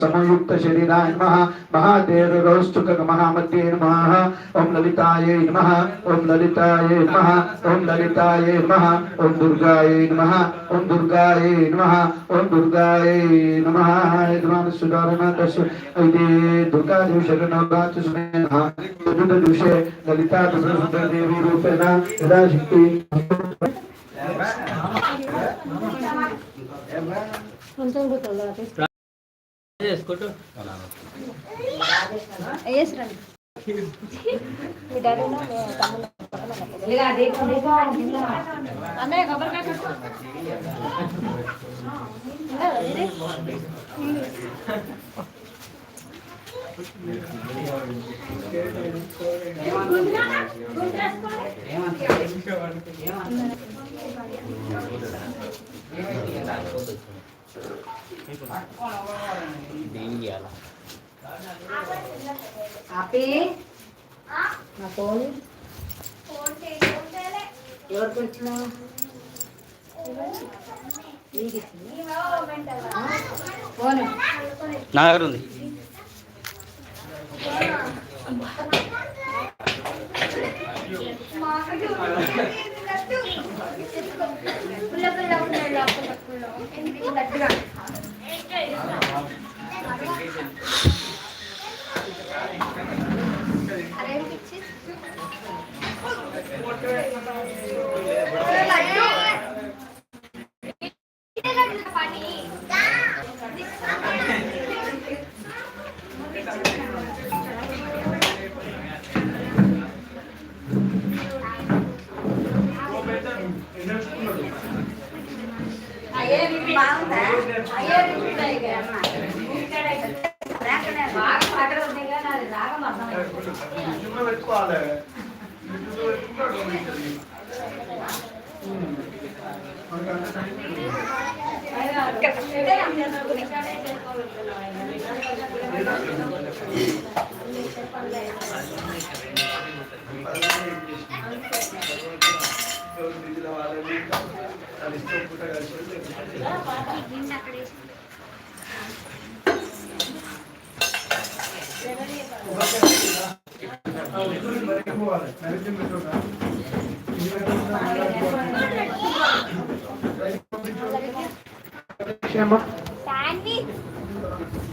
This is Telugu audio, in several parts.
समयुक्त शरीराय नमः महादेव रोष्टुक महामध्ये नमः ओम ललिताय नमः ओम ललिताय नमः ओम ललिताय नमः ओम दुर्गाय नमः ओम दुर्गाय नमः ओम दुर्गाय नमः यजमान सुदारना दश इति दुर्गा दिवशरणगात सुमेनः चतुर्थ दिवसे ललिता दुर्गा देवी रूपेण यदा शक्ति చేసుకుంటూ Api, Napoli, your question. నా దగ్గర ఉంది.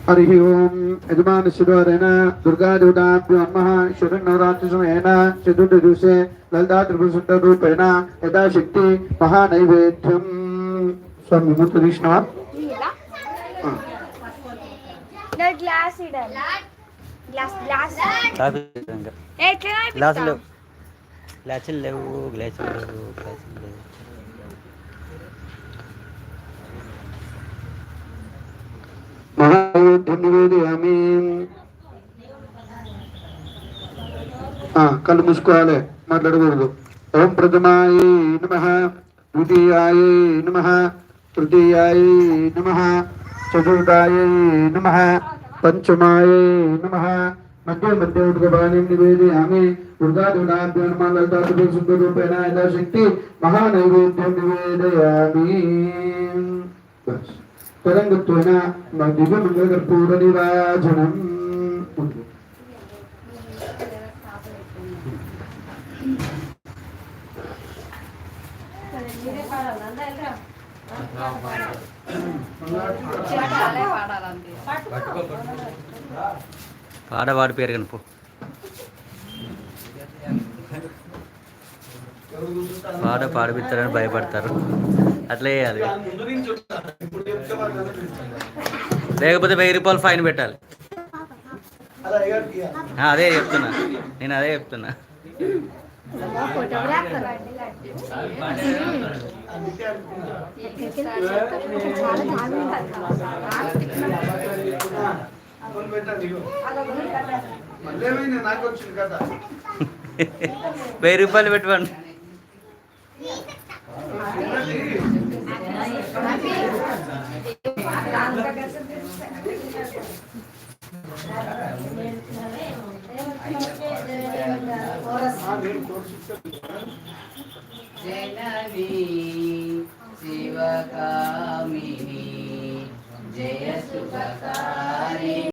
हरि ओम यजमान शिरोरेण दुर्गा देवताभ्यो नमः शरन्नवरात्रि समयेन चतुर्थ दिवसे ललिता त्रिपुरसुन्दर रूपेण यदा शक्ति महानैवेद्यं स्वामी मूर्ति विष्णु ग्लास నివేదయామి కళ్ళు మూసుకోవాలి మాట్లాడకూడదు ఓం ప్రథమాయ నమః ద్వితీయాయ నమః తృతీయాయ నమః చతుర్థాయ నమః పంచమాయ నమః మధ్య మధ్య ఉద్గమానం నివేదయామి దుర్గా దేవతాభ్యో నమః లలితా త్రిపుర రూపేణ యథాశక్తి మహానైవేద్యం నివేదయామి తరంగత్వేన దివ్యమంగళకర్పూర నీరాజనం పాడవాడి పేరు కనుపో పాడబిత్తారని భయపడతారు అట్లా చేయాలి లేకపోతే 1000 రూపాయలు ఫైన్ పెట్టాలి అదే చెప్తున్నా నేను అదే చెప్తున్నా వెయ్యి రూపాయలు పెట్టండి